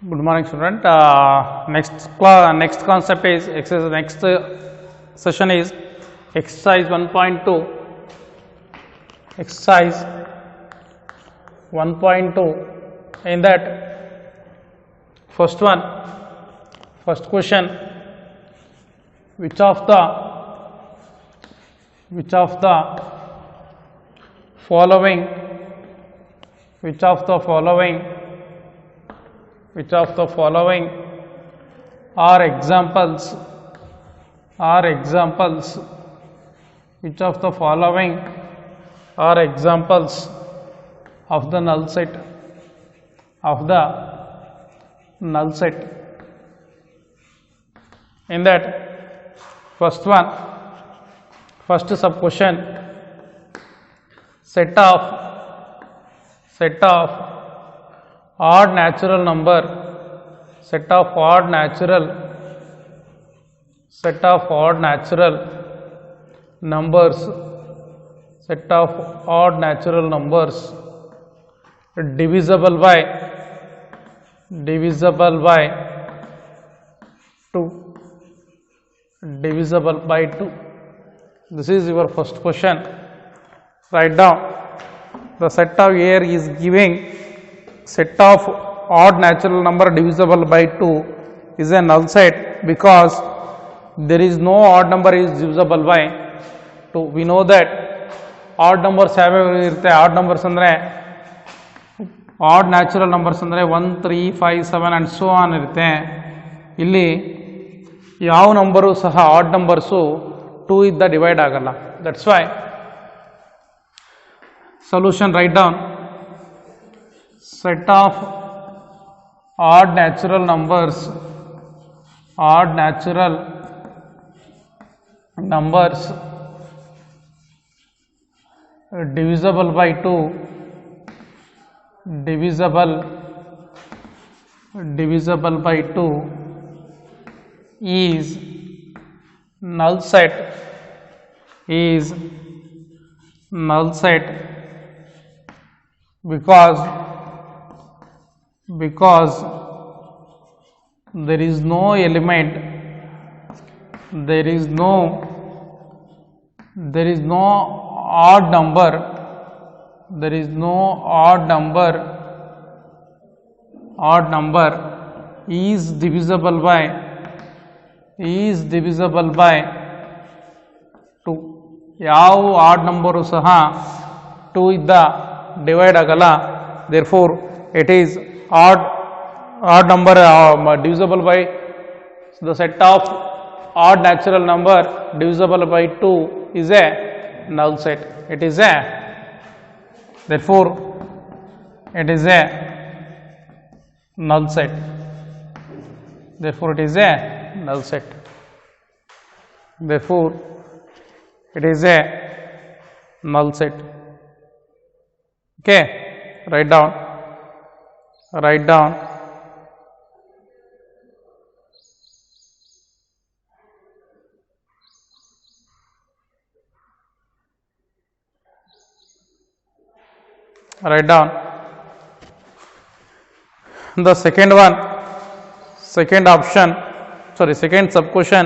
Good morning, student. Next concept is exercise. Next session is exercise 1.2. Exercise 1.2. In that, first question: which of the following are examples which of the following are examples of the null set in that first sub question: set of odd natural numbers divisible by 2. This is your first question. Write down. The set of here is giving set of odd natural number divisible by 2 is a null set because there is no odd number is divisible by 2. We know that odd numbers have odd numbers andre odd natural numbers andre 1, 3, 5, 7 and so on irutte. Illi ಯಾವ number ಸಹ add numbers 2 ಇಂದ divide ಆಗಲ್ಲ. That's why solution: write down set of odd natural numbers divisible by 2 is null set because there is no element odd number is divisible by 2. ಯಾವ add number ಸಹ 2 ಇದ್ದ divide ಆಗಲ್ಲ. therefore it is odd number divisible by the set of odd natural number divisible by 2 is a null set. Therefore it is a null set. Therefore it is a null set. Okay, write down. Write down the second sub question,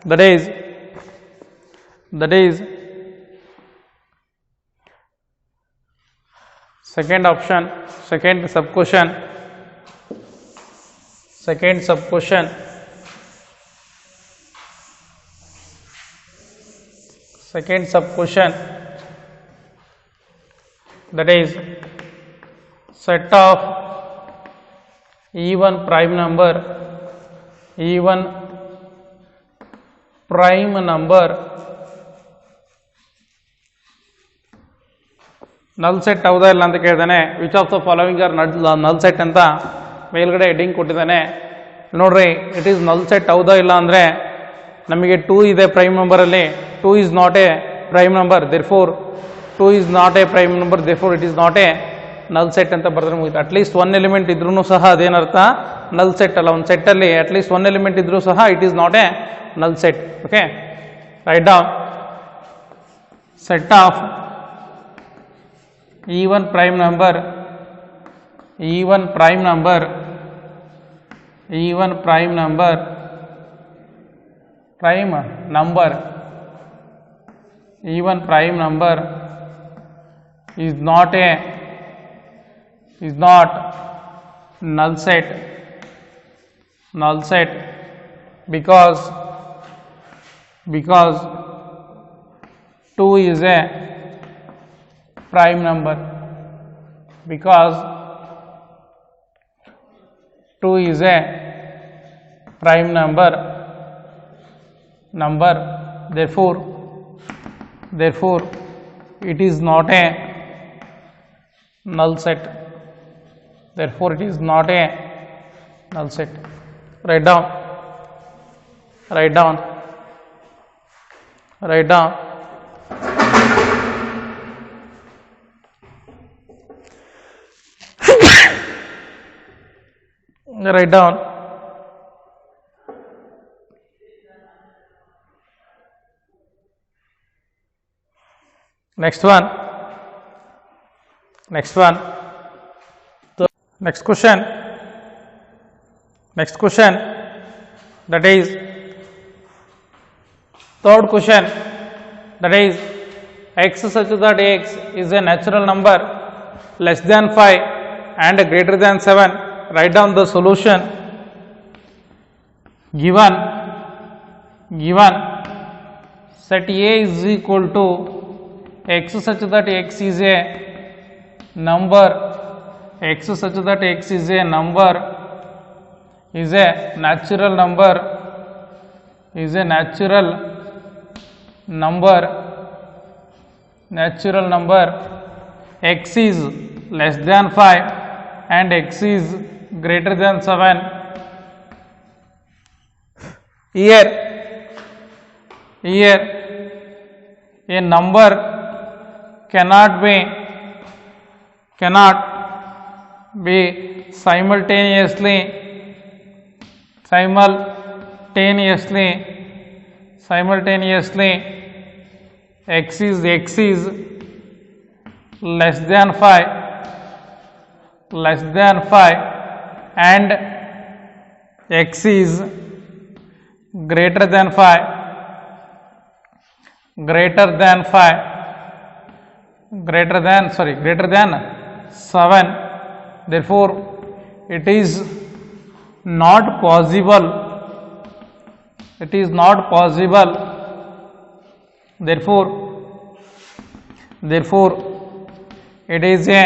that is second sub question that is set of even prime number null set ಹೌದಾ ಇಲ್ಲ ಅಂತ ಕೇಳಿದಾನೆ. Which of the following are null set ಅಂತ ಮೇಲ್ಗಡೆ heading ಕೊಟ್ಟಿದ್ದಾನೆ. ನೋಡ್ರಿ, it is null set ಹೌದಾ ಇಲ್ಲ ಅಂದರೆ ನಮಗೆ 2 ಇದೆ prime ನಂಬರಲ್ಲಿ. 2 is not a prime number, therefore 2 is not a prime number, therefore it is not a null set ಅಂತ ಬರೆದ್ರೆ ಮುಗಿತು. ಅಟ್ಲೀಸ್ಟ್ 1 ಎಲಿಮೆಂಟ್ ಇದ್ರೂ ಸಹ ಅದೇನರ್ಥ null set ಅಲ್ಲ. ಒಂದು ಸೆಟ್ಟಲ್ಲಿ ಅಟ್ಲೀಸ್ಟ್ 1 ಎಲಿಮೆಂಟ್ ಇದ್ರೂ ಸಹ it is not A null set. Okay, right down set of even prime number even prime number even prime number is not null set because 2 is a prime number, because 2 is a prime number, therefore it is not a null set, write down write down write down next one the next question, that is third question, that is x such that x is a natural number less than 5 and greater than 7. Write down the solution. Given set A is equal to x such that x is a number, is a natural number, x is less than 5 and x is greater than 7. Here a number cannot be simultaneously x is less than 5 and x is greater than 7. Therefore it is not possible, therefore it is a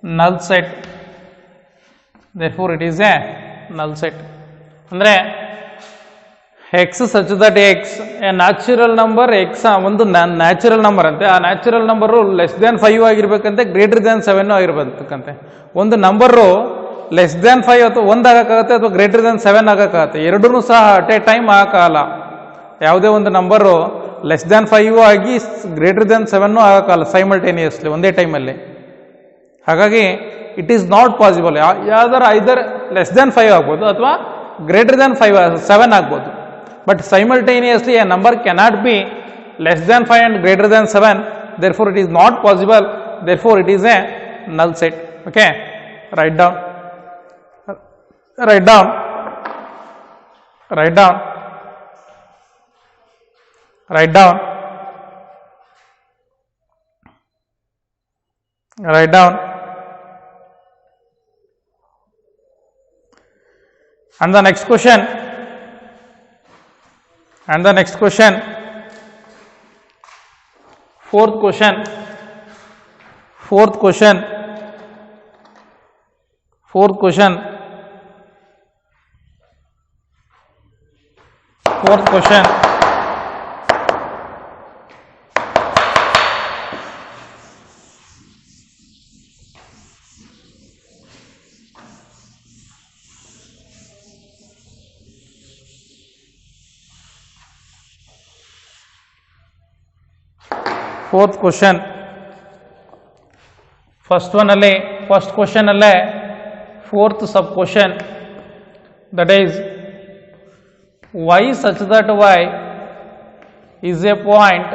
null set, ಅಂದರೆ x such that x a natural number, x ಒಂದು natural number ಅಂತೆ, ಆ natural number less than 5 ಆಗಿರ್ಬೇಕಂತೆ, greater than 7 ಆಗಿರ್ಬೇಕಂತೆ. ಒಂದು number less than 5 ಅಥವಾ 1 ಆಗಕ್ಕಾಗತ್ತೆ ಅಥವಾ greater than 7 ಆಗಕ್ಕಾಗತ್ತೆ, ಎರಡೂ ಸಹ ಅಟ್ ಎ ಟೈಮ್ ಆಗಕ್ಕಾಗಲ್ಲ. ಯಾವುದೇ ಒಂದು ನಂಬರು ಲೆಸ್ ದ್ಯಾನ್ 5 ಆಗಿ ಗ್ರೇಟರ್ ದ್ಯಾನ್ 7 ಆಗಕ್ಕಾಗಲ್ಲ ಸೈಮಲ್ಟೇನಿಯಸ್ಲಿ ಒಂದೇ ಟೈಮಲ್ಲಿ. ಹಾಗಾಗಿ ಇಟ್ ಈಸ್ ನಾಟ್ ಪಾಸಿಬಲ್. ಯಾವ್ದಾರ ಐದರ್ ಲೆಸ್ ದ್ಯಾನ್ 5 ಆಗ್ಬೋದು ಅಥವಾ ಗ್ರೇಟರ್ ದ್ಯಾನ್ 7 ಆಗ್ಬೋದು. But simultaneously a number cannot be less than 5 and greater than 7. Therefore it is not possible. Therefore it is a null set. Okay, write down and the next question, fourth question, first question ಅಲ್ಲೇ fourth sub question, that is y such that y is a point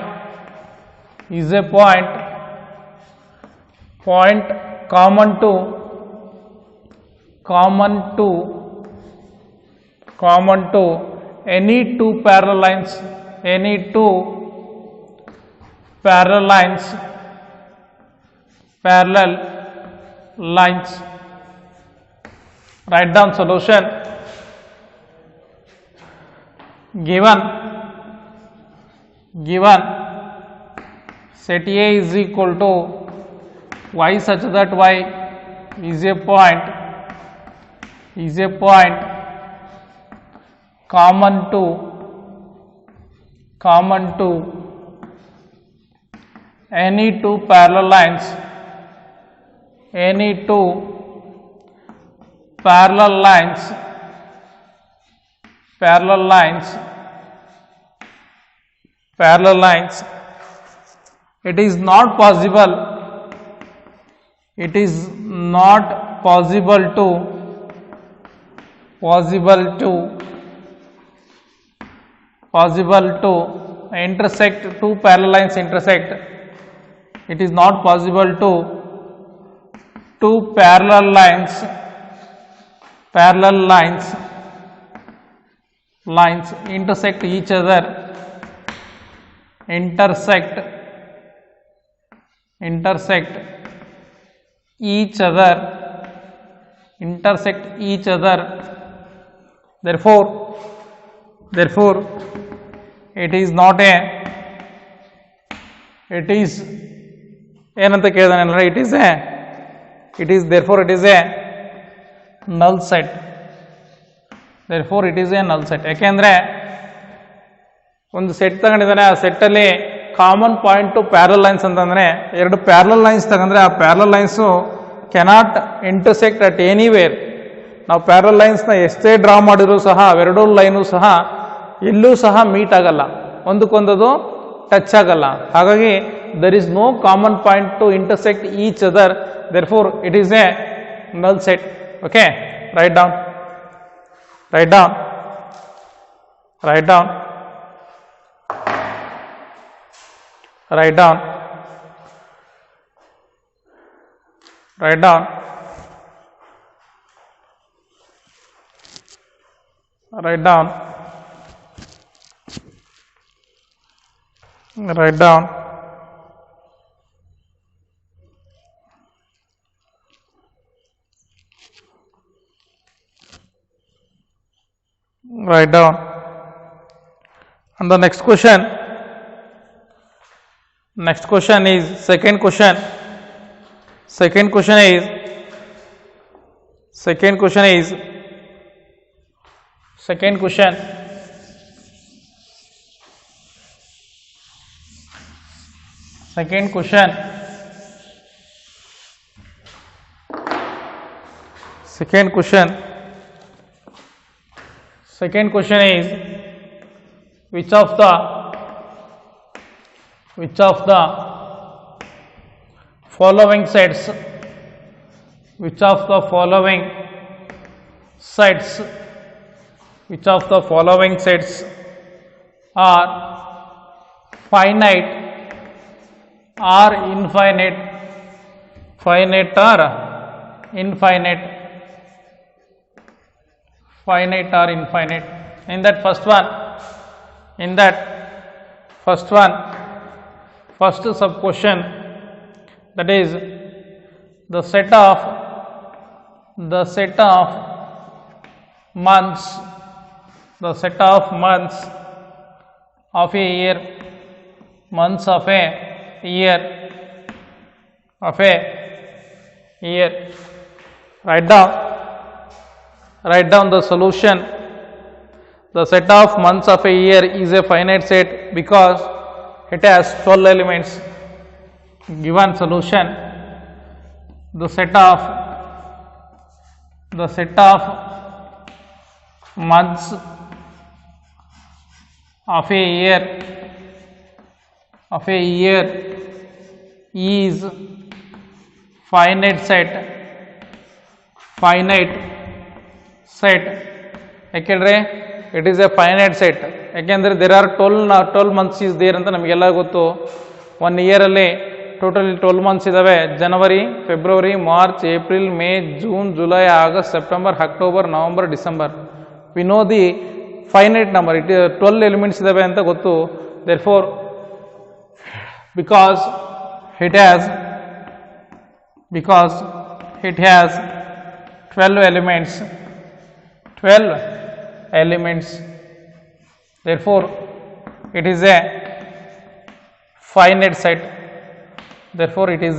common to common to any two parallel lines, any two parallel lines, parallel lines. Write down solution. Given set A is equal to y such that y is a point common to any two parallel lines, any two parallel lines, it is not possible to intersect, two parallel lines intersect. It is not possible to two parallel lines intersect each other, intersect each other. Therefore it is not a, it is ಏನಂತ ಕೇಳಿದಾನೆ, therefore it is a null set. therefore it is a null set. ಯಾಕೆಂದರೆ ಒಂದು set ತಗೊಂಡಿದ್ದಾನೆ, ಆ ಸೆಟ್ಟಲ್ಲಿ common point two parallel lines ಅಂತಂದರೆ, ಎರಡು parallel lines ತಗೊಂಡ್ರೆ ಆ parallel lines cannot intersect at anywhere. ನಾವು ಪ್ಯಾರಲ್ ಲೈನ್ಸ್ನ ಎಷ್ಟೇ ಡ್ರಾ ಮಾಡಿದರೂ ಸಹ ಅವೆರಡೂ ಲೈನು ಸಹ ಎಲ್ಲೂ ಸಹ ಮೀಟ್ ಆಗಲ್ಲ, ಒಂದಕ್ಕೊಂದದು ಟಚ್ ಆಗಲ್ಲ. ಹಾಗಾಗಿ there is no common point to intersect each other, therefore it is a null set. Okay, write down write down write down write down write down write down write down write down. And the next question is second question is second question is second question is which of the following sets are finite or infinite, finite or infinite. In that first sub question, that is the set of months of a year, write down the solution. The set of months of a year is a finite set because it has 12 elements. Given solution, the set of months of a year is finite set. ಯಾಕೆಂದರೆ it is a finite set. ಯಾಕೆಂದರೆ there are 12 months is there ಅಂತ ನಮಗೆಲ್ಲ ಗೊತ್ತು. 1 ಇಯರಲ್ಲಿ totally 12 months ಇದ್ದಾವೆ. ಜನವರಿ, ಫೆಬ್ರವರಿ, ಮಾರ್ಚ್, ಏಪ್ರಿಲ್, ಮೇ, ಜೂನ್, ಜುಲೈ, ಆಗಸ್ಟ್, ಸೆಪ್ಟೆಂಬರ್, ಅಕ್ಟೋಬರ್, ನವಂಬರ್, ಡಿಸೆಂಬರ್. we know the finite number, it is 12 elements idave anta gottu, therefore because it has 12 elements, therefore it is a finite set, therefore it is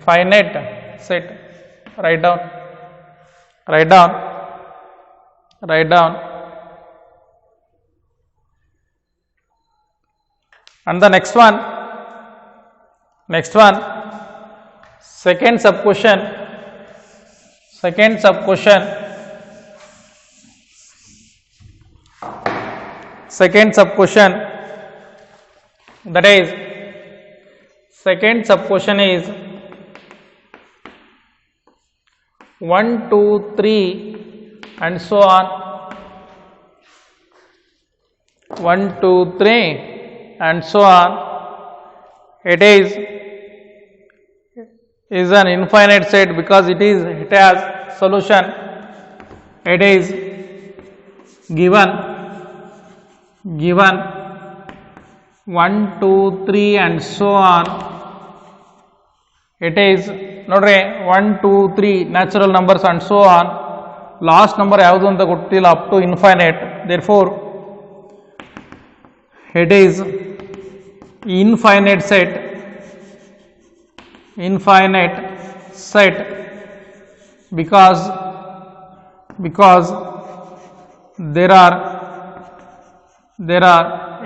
finite set. Write down. And the next one, second sub question, that is, second sub question is 1, 2, 3 and so on. 1, 2, 3 and so on. It is an infinite set because it has solution. It is given 1, 2, 3 and so on. It is nodre 1, 2, 3 natural numbers and so on. Last number yavadu anta gottilla up to infinite. Therefore, it is infinite set because there are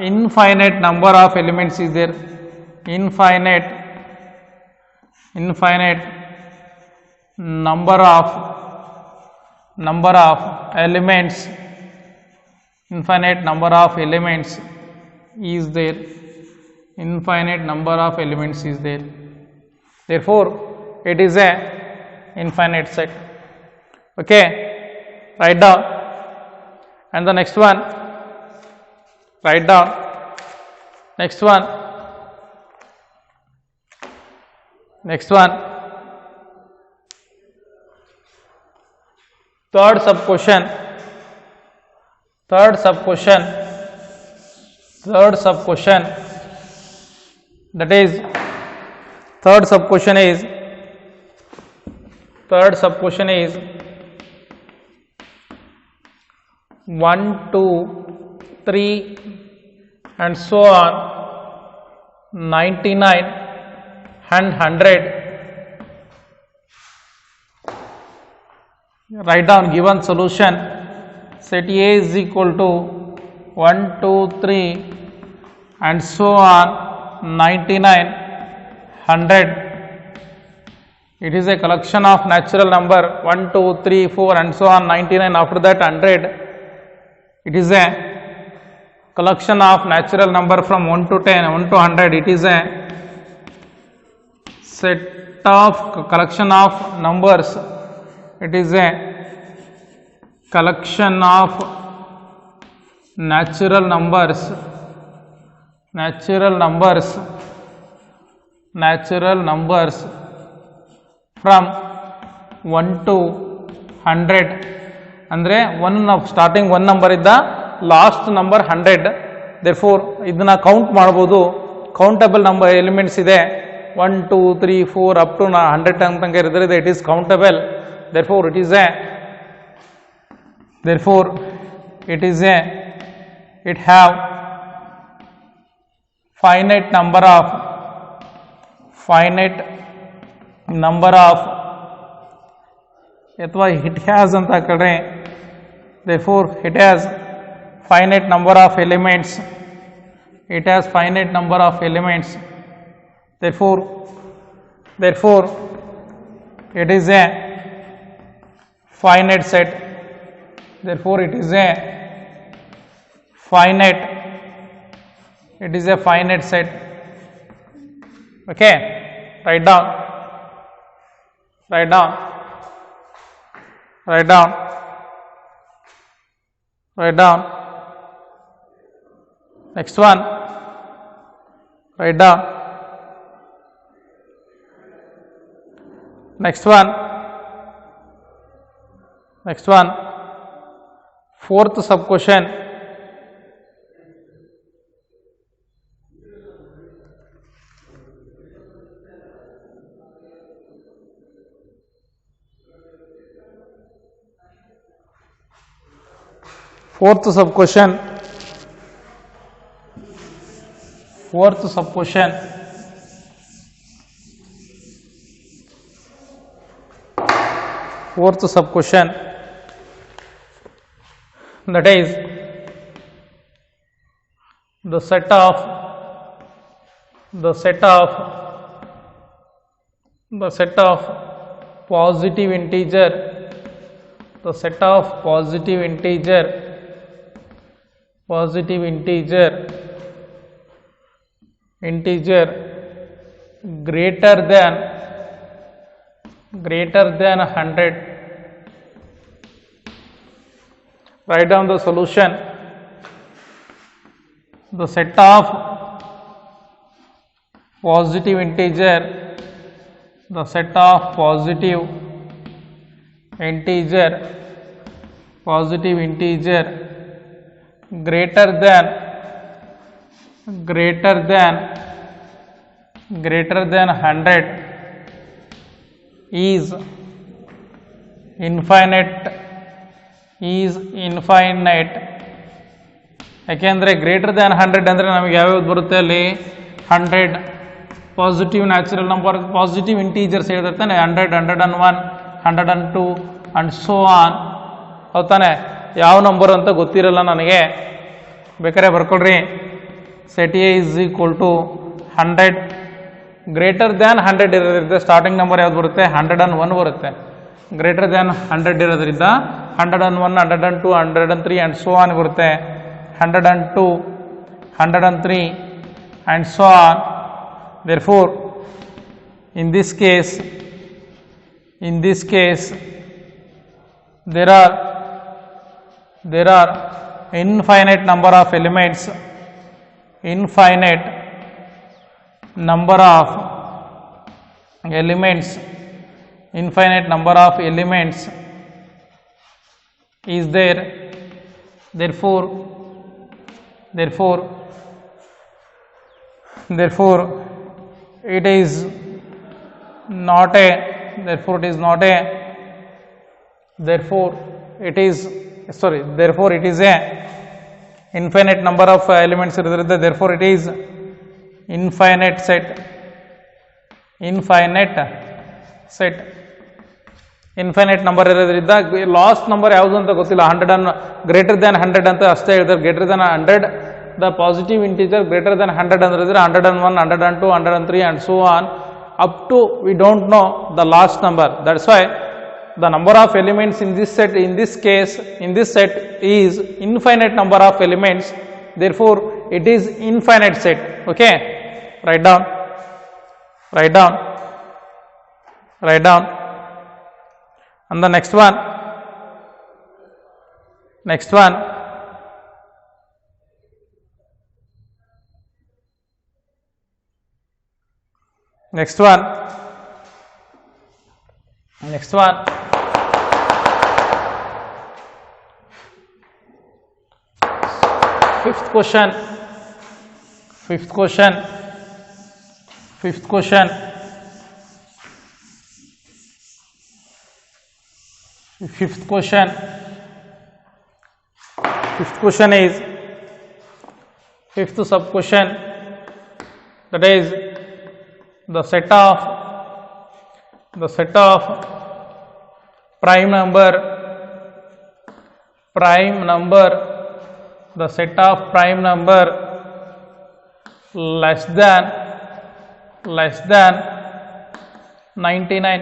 infinite number of elements is there. Infinite number of elements. Infinite number of elements is there. Infinite number of elements is there. Therefore, it is a infinite set. Okay, write down. And the next one, write down. Next one. Third sub question. That is, third sub question is 1, 2, 3 and so on, 99 and 100. Write down given solution. Set A is equal to 1, 2, 3 and so on, 99, 100. It is a collection of natural number 1, 2, 3, 4 and so on, 99. After that 100. It is a collection of natural number from 1 to 10, 1 to 100. It is a set of collection of numbers. It is a collection of natural numbers from 1 to 100. ಅಂದರೆ starting 1 number ಇದ್ದ last number 100. Therefore ಇದನ್ನ count ಮಾಡ್ಬೋದು. Countable number elements ಇದೆ 1, 2, 3, 4 up to 100 ತನಕ ಇರಿದ್ರೆ it is countable. Therefore, it have finite number of ಅಥವಾ it has ಅಂತ ಕಡೆ. Therefore, it has finite number of elements. Therefore, it is a finite set. Therefore, it is a finite set. Okay, write down. Next one, write down. Next one. fourth sub question. Fourth sub question. Fourth sub question. Fourth sub question, that is the set of positive integer, the set of positive integer greater than 100. Write down the solution. The set of positive integer, the set of positive integer greater than 100 is infinite. ಯಾಕೆಂದರೆ greater than 100 ಅಂದರೆ ನಮಗೆ ಯಾವ್ಯಾವ್ದು ಬರುತ್ತೆ ಅಲ್ಲಿ 100 positive natural number, positive integers ಹೇಳಿರ್ತಾನೆ 100, 101, 102 and so on. ಹೌದಾನೆ? ಯಾವ ನಂಬರ್ ಅಂತ ಗೊತ್ತಿರಲ್ಲ ನನಗೆ, ಬೇಕಾದ್ರೆ ಬರ್ಕೊಳ್ರಿ. Set A is equal to 100 greater than 100 ಇರೋದ್ರಿಂದ ಸ್ಟಾರ್ಟಿಂಗ್ ನಂಬರ್ ಯಾವ್ದು ಬರುತ್ತೆ? 101 ಬರುತ್ತೆ. ಗ್ರೇಟರ್ ದ್ಯಾನ್ 100 ಇರೋದ್ರಿಂದ 101, 102, 103 ಆ್ಯಂಡ್ ಸೋ ಆನ್ ಬರುತ್ತೆ. 102, 103 and so on. Therefore, in this case there are infinite number of elements, infinite number of elements is there. Therefore it is not a infinite number of elements ಇರೋದ್ರಿಂದ therefore it is infinite set. Infinite number ಇರೋದ್ರಿಂದ last number ಯಾವುದು ಅಂತ ಗೊತ್ತಿಲ್ಲ. 100 greater than 100 ಅಂತ ಅಷ್ಟೇ ಹೇಳ್ತಾರೆ. Greater than 100 the positive integer greater than 100 ಅಂದ್ರೆ 101, 102, 103 and so on up to we don't know the last number. That's why the number of elements in this set, in this set is infinite number of elements. Therefore it is infinite set. Okay, write down. And the next one, next one fifth question is fifth sub question, that is the set of prime number, the set of prime number less than 99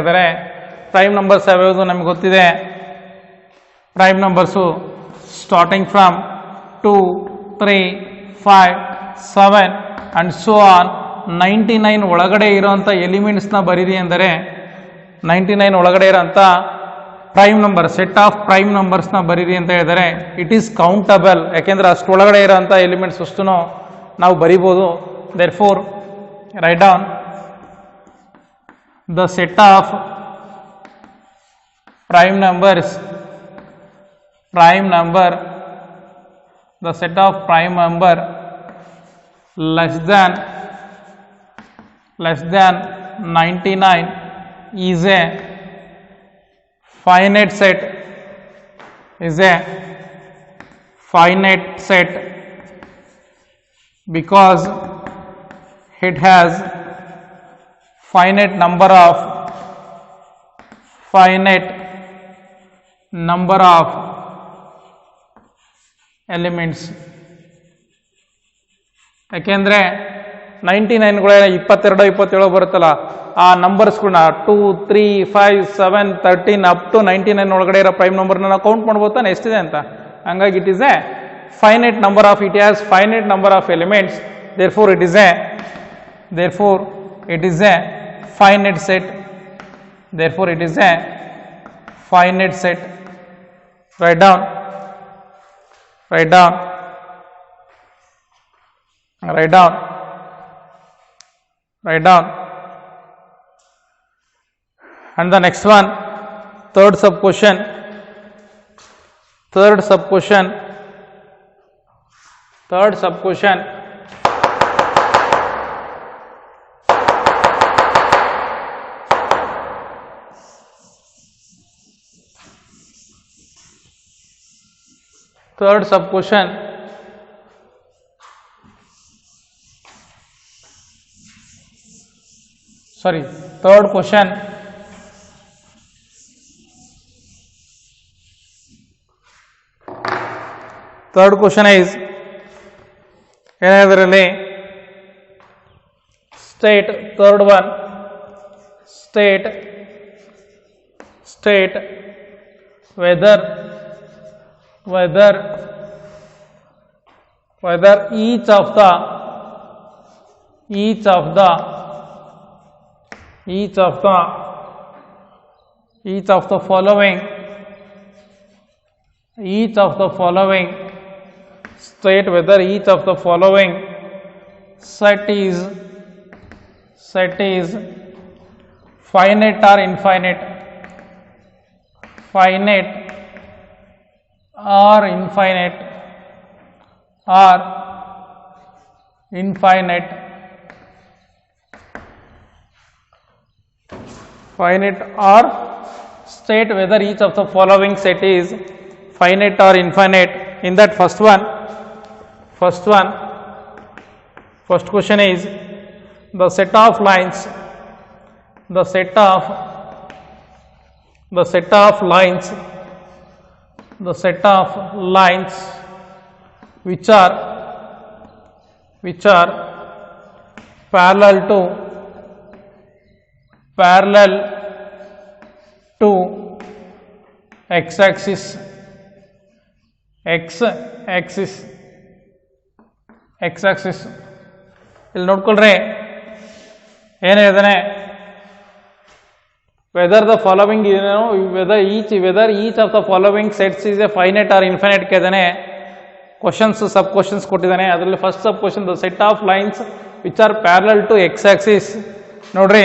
ಆದರೆ prime numbers ಯಾವ್ಯಾವುದು ನಮಗೆ ಗೊತ್ತಿದೆ. Prime numbers starting from 2, 3, 5, 7 and so on 99 ಒಳಗಡೆ ಇರೋಂಥ ಎಲಿಮೆಂಟ್ಸ್ನ ಬರೀರಿ ಅಂದರೆ 99 ಒಳಗಡೆ ಇರೋಂಥ prime number, set of prime ನಂಬರ್ಸ್ನ ಬರೀರಿ ಅಂತ ಹೇಳಿದರೆ ಇಟ್ ಈಸ್ ಕೌಂಟಬಲ್. ಯಾಕೆಂದರೆ ಅಷ್ಟೊಳಗಡೆ ಇರೋಂಥ ಎಲಿಮೆಂಟ್ಸ್ ಅಷ್ಟು ನಾವು ಬರಿಬೋದು. therefore write down the set of prime numbers prime number, the set of prime number less than 99 is a finite set, is a finite set because it has finite number of elements. ಯಾಕೆಂದರೆ 99ಗಳ 22 27 ಬರುತ್ತಲ್ಲ, ಆ ನಂಬರ್ಸ್ಗಳನ್ನ 2 3 5 7 13 up to 99 ಒಳಗಡೆ ಇರೋ prime ನಂಬರ್ನ ನಾವು count ಮಾಡ್ಬೋದು ತಾನೆ ಎಷ್ಟಿದೆ ಅಂತ. ಹಂಗಾಗಿ it is a finite number of, it has finite number of elements, therefore it is a finite set, therefore it is a finite set. Write down and the next one, third sub question. Third sub question. Sorry, third question. Third question is, ಏನಾದ್ರಲ್ಲಿ state, third one, state whether each of the following state whether each of the following set is finite or infinite, finite or infinite. Finite or state whether each of the following set is finite or infinite. In that first question is, the set of lines which are parallel to x-axis ಇಲ್ಲಿ ನೋಡ್ಕೊಳ್ರಿ ಏನಿದೆ, whether the following, whether each of the following sets is a finite or infinite ಕೇಳಿದಾನೆ. Questions sub questions ಕೊಟ್ಟಿದ್ದಾನೆ. ಅದರಲ್ಲಿ first sub question, the set of lines which are parallel to x axis. ನೋಡ್ರಿ,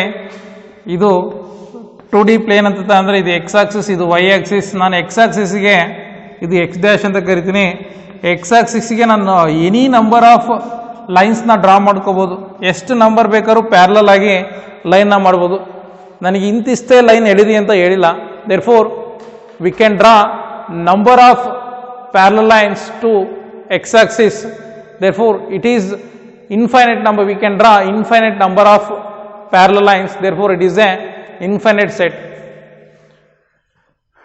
ಇದು 2D plane ಅಂತ ಅಂದರೆ ಇದು x axis, ಇದು y axis. ನಾನು ಎಕ್ಸ್ ಆಕ್ಸಿಸ್ಗೆ ಇದು ಎಕ್ಸ್ ಡ್ಯಾಶ್ ಅಂತ ಕರಿತೀನಿ. ಎಕ್ಸ್ ಆಕ್ಸಿಸ್ಗೆ ನಾನು ಎನಿ ನಂಬರ್ ಆಫ್ ಲೈನ್ಸ್ನ ಡ್ರಾ ಮಾಡ್ಕೋಬೋದು. ಎಷ್ಟು ನಂಬರ್ ಬೇಕಾದ್ರೂ ಪ್ಯಾರಲಲ್ ಆಗಿ ಲೈನ್ನ ಮಾಡ್ಬೋದು. ನನಗೆ ಇಂತಿಷ್ಟೇ ಲೈನ್ ಎಳಿದಿ ಅಂತ ಹೇಳಿಲ್ಲ. Therefore V can draw number of parallel lines to x-axis, therefore it is infinite number. We can draw infinite number of parallel lines, therefore it is a infinite set.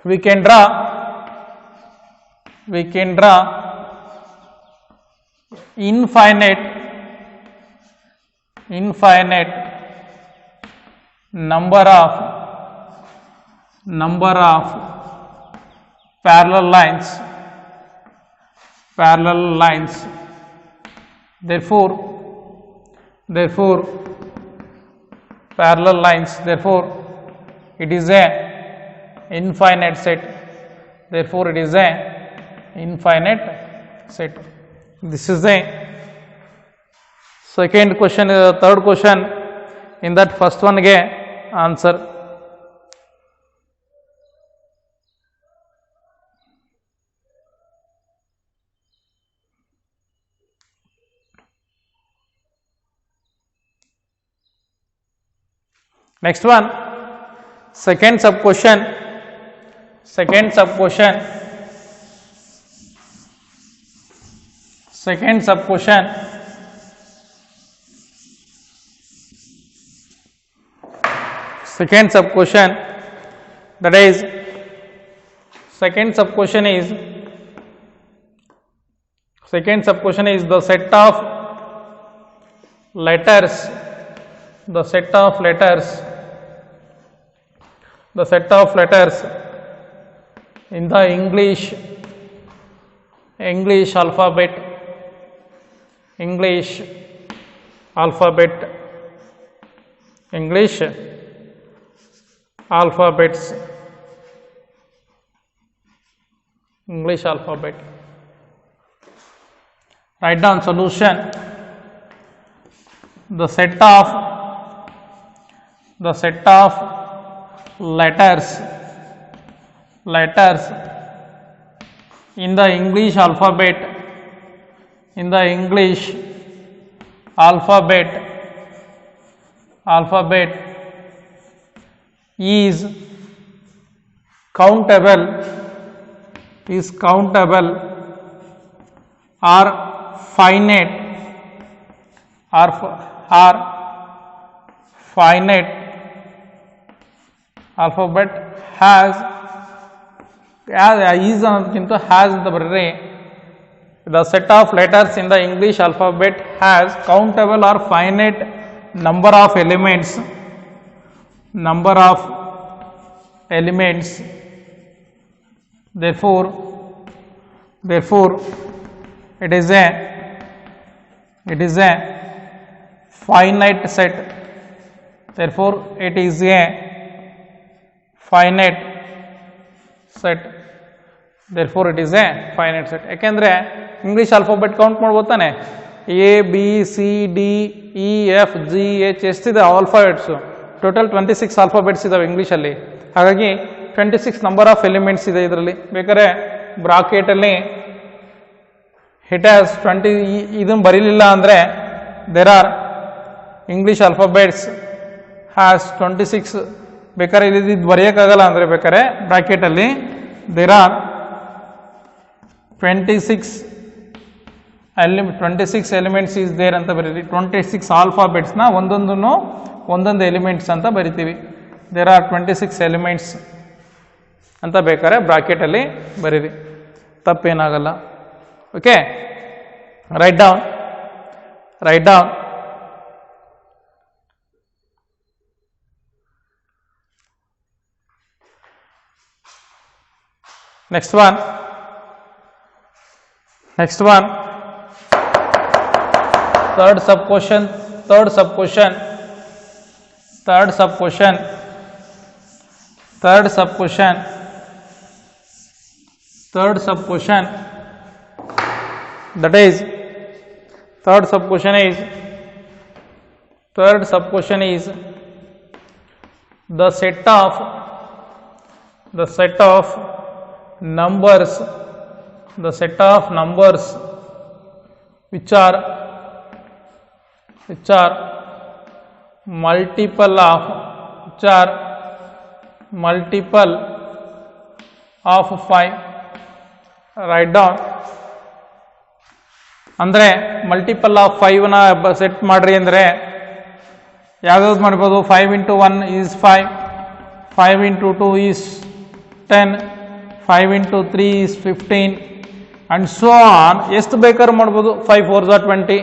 We can draw infinite number of parallel lines, therefore parallel lines, therefore it is a infinite set, therefore it is a infinite set. This is the second question. Third question, in that first one ge answer. Next one, second sub question. Second sub question. Second sub question. Second sub question. That is, second sub question is the set of letters. The set of letters. The set of letters in the English alphabet. English alphabet. English alphabets. English alphabet. Write down solution. The set of letters in the English alphabet is countable or finite alphabet has is ಅನ್ನೋದಕ್ಕಿಂತ has ಅಂತ ಬರೆದ್ರೆ the set of letters in the English alphabet has countable or finite number of elements therefore it is a finite set. Therefore it is a finite set. Therefore it is a finite set. ಯಾಕೆಂದ್ರೆ English alphabet count ಮಾಡ್ಬೋದು ತಾನೆ, ABCDEFGH ಎಷ್ಟಿದೆ alphabets? Total 26 alphabets ಇದಾವೆ ಇಂಗ್ಲೀಷಲ್ಲಿ. ಹಾಗಾಗಿ 26 number of elements ಇದೆ ಇದರಲ್ಲಿ. ಬೇಕಾದ್ರೆ ಬ್ರಾಕೆಟಲ್ಲಿ ಇಟ್ ಹ್ಯಾಸ್ 20 ಇದನ್ನು ಬರೀಲಿಲ್ಲ ಅಂದರೆ there are English alphabets has 26. ಬೇಕಾದ್ರೆ ಇದು ಬರೆಯೋಕ್ಕಾಗಲ್ಲ ಅಂದರೆ ಬೇಕಾದ್ರೆ ಬ್ರಾಕೆಟಲ್ಲಿ there are 26 elements is there ಅಂತ ಬರೀರಿ. 26 ಆಲ್ಫಾಬೆಟ್ಸ್ನ ಒಂದೊಂದು ಎಲಿಮೆಂಟ್ಸ್ ಅಂತ ಬರಿತೀವಿ. ದೇರ್ ಆರ್ 26 ಎಲಿಮೆಂಟ್ಸ್ ಅಂತ ಬೇಕಾದ್ರೆ ಬ್ರಾಕೆಟಲ್ಲಿ ಬರೀರಿ, ತಪ್ಪೇನಾಗಲ್ಲ. Okay, right down. Next one. Third sub question. That is, third sub question is the set of numbers which are multiple of 5. Write down. ಅಂದರೆ ಮಲ್ಟಿಪಲ್ ಆಫ್ 5ನ ಸೆಟ್ ಮಾಡ್ರಿ ಅಂದರೆ ಯಾವ್ಯಾವ್ದು ಮಾಡ್ಬೋದು? 5 into 1 is 5, 5 into 2 is 10, 5 into 3 is 15 and so on. ಎಷ್ಟು ಬೇಕಾದ್ರೂ ಮಾಡ್ಬೋದು. 5 4s are 20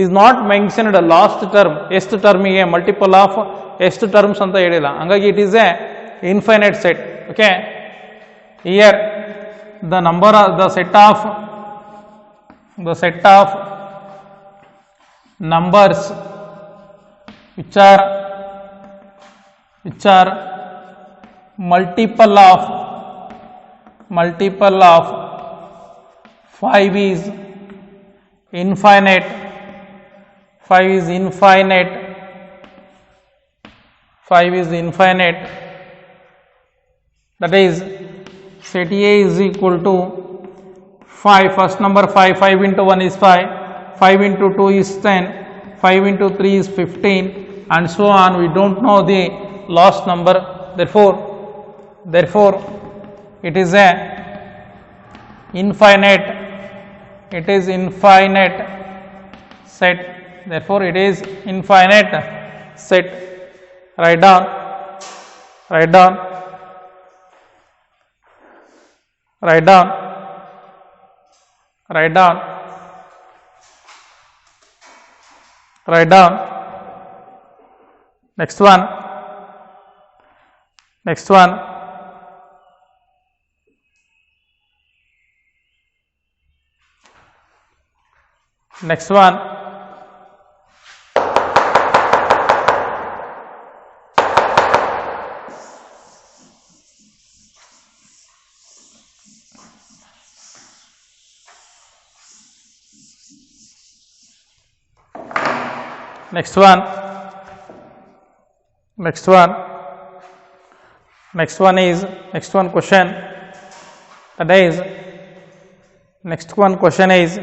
is not mentioned last term. ಎಷ್ಟು ಟರ್ಮಿಗೆ multiple of ಎಷ್ಟು ಟರ್ಮ್ಸ್ ಅಂತ ಹೇಳಿಲ್ಲ. ಹಂಗಾಗಿ it is A infinite set. Okay, here the set of numbers which are multiple of 5 is infinite. 5 is infinite. That is, set A is equal to 5. First number 5 into 1 is 5, 5 into 2 is 10, 5 into 3 is 15 and so on. We don't know the last number. Therefore it is a infinite set. Therefore it is infinite set. Write down write down write down write down write down next one next one next one next one next one next one is next one question, that is next one question is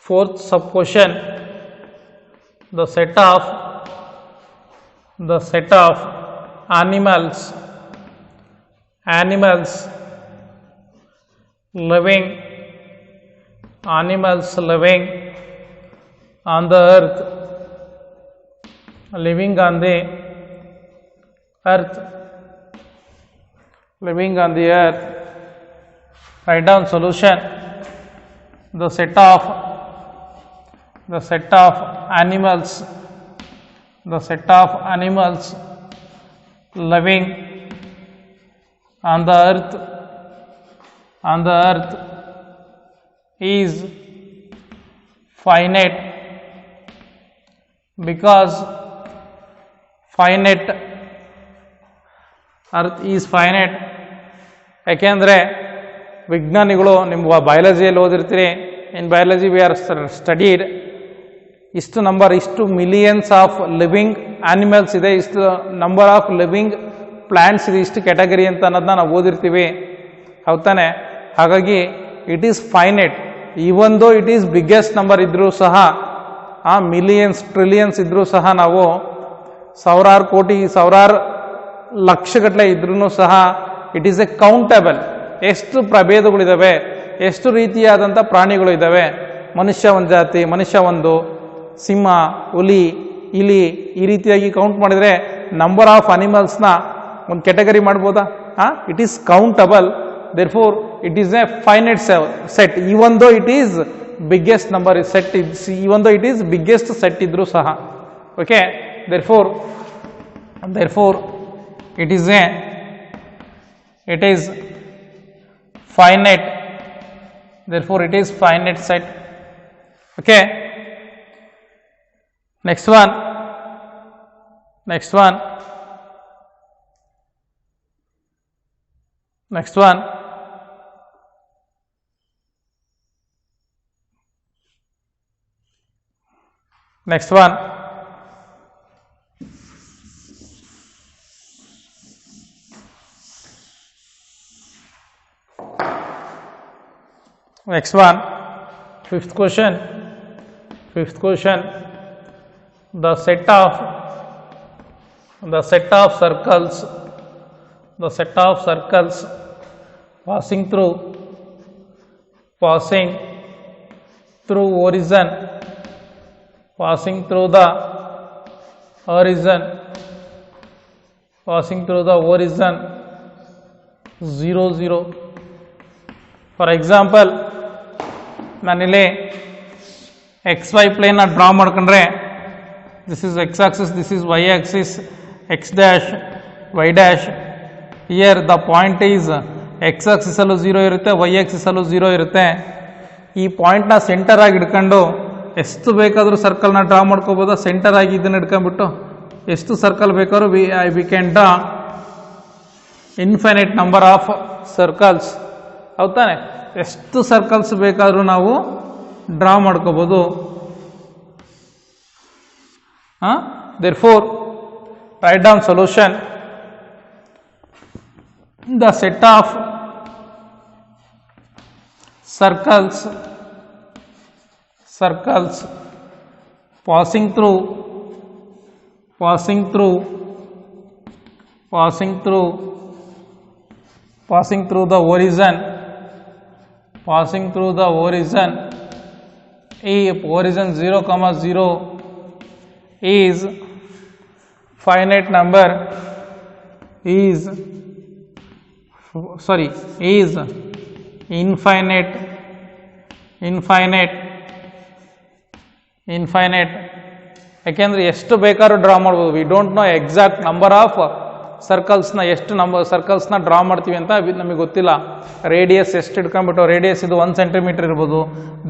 fourth sub question, the set of animals living on the earth, living on the earth. Write down solution. The set of animals living on the earth is finite, because earth is finite. ಯಾಕೆಂದರೆ ವಿಜ್ಞಾನಿಗಳು ನಿಮ್ಮ ಬಯಾಲಜಿಯಲ್ಲಿ ಓದಿರ್ತೀರಿ. In biology we are studied ಇಷ್ಟು number, ಇಷ್ಟು millions of living animals ಇದೆ, ಇಷ್ಟು number of living plants ಇದೆ, ಇಷ್ಟು ಕ್ಯಾಟಗರಿ ಅಂತ ಅನ್ನೋದನ್ನ ನಾವು ಓದಿರ್ತೀವಿ, ಹೌದಾನೆ? ಹಾಗಾಗಿ it is finite. Even though it is biggest number ಇದ್ದರೂ ಸಹ, ಮಿಲಿಯನ್ಸ್ ಟ್ರಿಲಿಯನ್ಸ್ ಇದ್ದರೂ ಸಹ, ನಾವು ಸಾವಿರಾರು ಕೋಟಿ ಸಾವಿರಾರು ಲಕ್ಷಗಟ್ಟಲೆ ಇದ್ರೂ ಸಹ ಇಟ್ ಈಸ್ ಎ ಕೌಂಟಬಲ್. ಎಷ್ಟು ಪ್ರಭೇದಗಳಿದ್ದಾವೆ, ಎಷ್ಟು ರೀತಿಯಾದಂಥ ಪ್ರಾಣಿಗಳು ಇದ್ದಾವೆ. ಮನುಷ್ಯ ಒಂದು ಜಾತಿ, ಮನುಷ್ಯ ಒಂದು, ಸಿಂಹ, ಹುಲಿ, ಇಲಿ, ಈ ರೀತಿಯಾಗಿ ಕೌಂಟ್ ಮಾಡಿದರೆ ನಂಬರ್ ಆಫ್ ಅನಿಮಲ್ಸ್ನ ಒಂದು ಕ್ಯಾಟಗರಿ ಮಾಡ್ಬೋದಾ? It is countable. therefore it is a finite set, even though it is biggest number set, even though it is biggest set idru saha. Okay, therefore it is finite, therefore it is finite set. Okay, next one next one next one next one next one fifth question the set of circles passing through horizon, passing through the horizon 0 0. For example, ನಾನಿಲ್ಲಿ XY plane draw ಮಾಡ್ಕೊಂಡ್ರೆ, this is X axis, this is Y axis, X dash, Y dash. Here the point is X axis ಅಲ್ಲೂ 0 ಇರುತ್ತೆ, Y axis ಅಲ್ಲೂ 0 ಇರುತ್ತೆ. ಈ ಪಾಯಿಂಟ್ನ centre ಆಗಿ ಇಟ್ಕೊಂಡು ಎಷ್ಟು ಬೇಕಾದರೂ ಸರ್ಕಲ್ನ ಡ್ರಾ ಮಾಡ್ಕೋಬೋದಾ? ಸೆಂಟರ್ ಆಗಿ ಇದನ್ನು ಇಟ್ಕೊಂಡ್ಬಿಟ್ಟು ಎಷ್ಟು ಸರ್ಕಲ್ ಬೇಕಾದ್ರೂ we can draw infinite number of circles, ಹೌದಾನೆ? ಎಷ್ಟು ಸರ್ಕಲ್ಸ್ ಬೇಕಾದರೂ ನಾವು ಡ್ರಾ ಮಾಡ್ಕೋಬೋದು. therefore write down solution. The set of circles circles passing through the horizon, if horizon 0, 0 is finite number, is infinite, ಯಾಕೆಂದರೆ ಎಷ್ಟು ಬೇಕಾದ್ರೂ ಡ್ರಾ ಮಾಡ್ಬೋದು. We don't know exact number of ಸರ್ಕಲ್ಸ್ನ, ಎಷ್ಟು ನಂಬರ್ ಸರ್ಕಲ್ಸ್ನ ಡ್ರಾ ಮಾಡ್ತೀವಿ ಅಂತ ನಮಗೆ ಗೊತ್ತಿಲ್ಲ. ರೇಡಿಯಸ್ ಎಷ್ಟು ಇಟ್ಕೊಂಡ್ಬಿಟ್ಟು, ರೇಡಿಯಸ್ ಇದು 1 ಸೆಂಟಿಮೀಟರ್ ಇರ್ಬೋದು,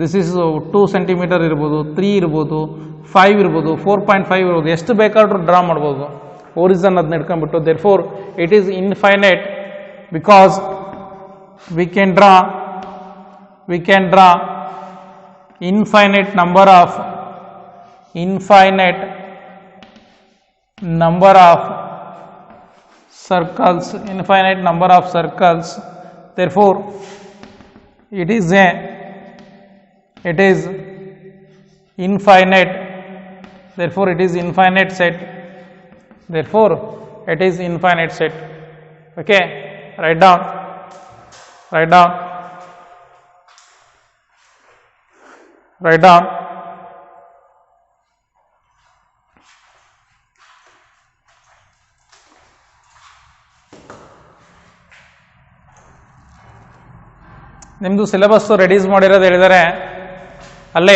ದಿಸ್ ಇಸ್ 2 ಸೆಂಟಿಮೀಟರ್ ಇರ್ಬೋದು, 3 ಇರ್ಬೋದು, 5 ಇರ್ಬೋದು, 4.5 ಇರ್ಬೋದು, ಎಷ್ಟು ಬೇಕಾದ್ರೂ ಡ್ರಾ ಮಾಡ್ಬೋದು ಹೋರಿಜನ್ ಅದನ್ನ ಇಟ್ಕೊಂಡ್ಬಿಟ್ಟು. Therefore it is infinite because we can draw infinite number of circles, therefore it is infinite, therefore it is infinite set. Okay, write down. ನಿಮ್ಮದು ಸಿಲೆಬಸ್ಸು ರೆಡ್ಯೂಸ್ ಮಾಡಿರೋದು ಹೇಳಿದ್ದಾರೆ. ಅಲ್ಲೇ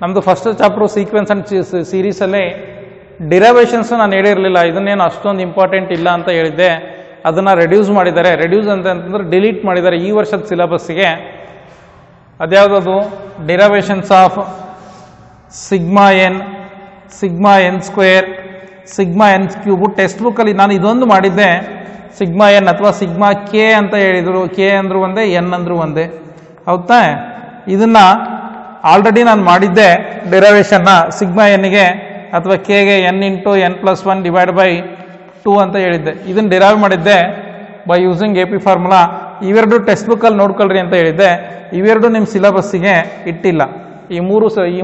ನಮ್ಮದು ಫಸ್ಟ್ ಚಾಪ್ಟ್ರು ಸೀಕ್ವೆನ್ಸ್ ಆ್ಯಂಡ್ ಸೀರೀಸಲ್ಲಿ ಡಿರೈವೇಷನ್ಸು ನಾನು ಹೇಳಿರಲಿಲ್ಲ, ಇದನ್ನೇನು ಅಷ್ಟೊಂದು important ಇಲ್ಲ ಅಂತ ಹೇಳಿದ್ದೆ. ಅದನ್ನು ರೆಡ್ಯೂಸ್ ಮಾಡಿದ್ದಾರೆ. ರೆಡ್ಯೂಸ್ ಅಂತಂದರೆ ಡಿಲೀಟ್ ಮಾಡಿದ್ದಾರೆ ಈ ವರ್ಷದ ಸಿಲೆಬಸ್ಸಿಗೆ. ಅದ್ಯಾವುದದು? Derivations of sigma n square, sigma n cube. Text ಬುಕ್ಕಲ್ಲಿ ನಾನು ಇದೊಂದು ಮಾಡಿದ್ದೆ, ಸಿಗ್ಮಾ ಎನ್ ಅಥವಾ ಸಿಗ್ಮಾ ಕೆ ಅಂತ ಹೇಳಿದರು. ಕೆ ಅಂದರೂ ಒಂದೇ, ಎನ್ ಅಂದರೂ ಒಂದೇ, ಹೌದಾ? ಇದನ್ನು ಆಲ್ರೆಡಿ ನಾನು ಮಾಡಿದ್ದೆ ಡಿರೈವೇಷನ್ನ. ಸಿಗ್ಮಾ ಎನ್ಗೆ ಅಥವಾ ಕೆಗೆ n×n+1/2 ಅಂತ ಹೇಳಿದ್ದೆ. ಇದನ್ನು ಡಿರೈವ್ ಮಾಡಿದ್ದೆ ಬೈ ಯೂಸಿಂಗ್ AP ಫಾರ್ಮುಲಾ. ಇವೆರಡು ಟೆಕ್ಸ್ಟ್ ಬುಕ್ಕಲ್ಲಿ ನೋಡ್ಕೊಳ್ರಿ ಅಂತ ಹೇಳಿದ್ದೆ. ಇವೆರಡು ನಿಮ್ಮ ಸಿಲೆಬಸ್ಸಿಗೆ ಇಟ್ಟಿಲ್ಲ, ಈ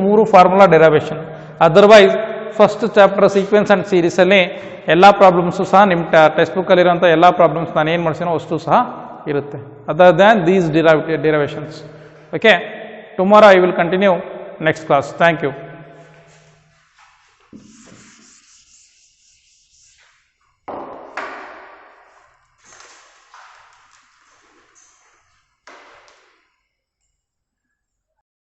ಮೂರು formula derivation. Otherwise first chapter sequence and ಸೀರೀಸಲ್ಲಿ ಎಲ್ಲ ಪ್ರಾಬ್ಲಮ್ಸು ಸಹ ನಿಮ್ಮ ಟೆಕ್ಸ್ಟ್ ಬುಕ್ಕಲ್ಲಿರೋಂಥ ಎಲ್ಲ ಪ್ರಾಬ್ಲಮ್ಸ್ ನಾನು ಏನು ಮಾಡ್ತೀನೋ ಅಷ್ಟು ಸಹ ಇರುತ್ತೆ. Other than these derivations. Okay, tomorrow I will continue next class. Thank you.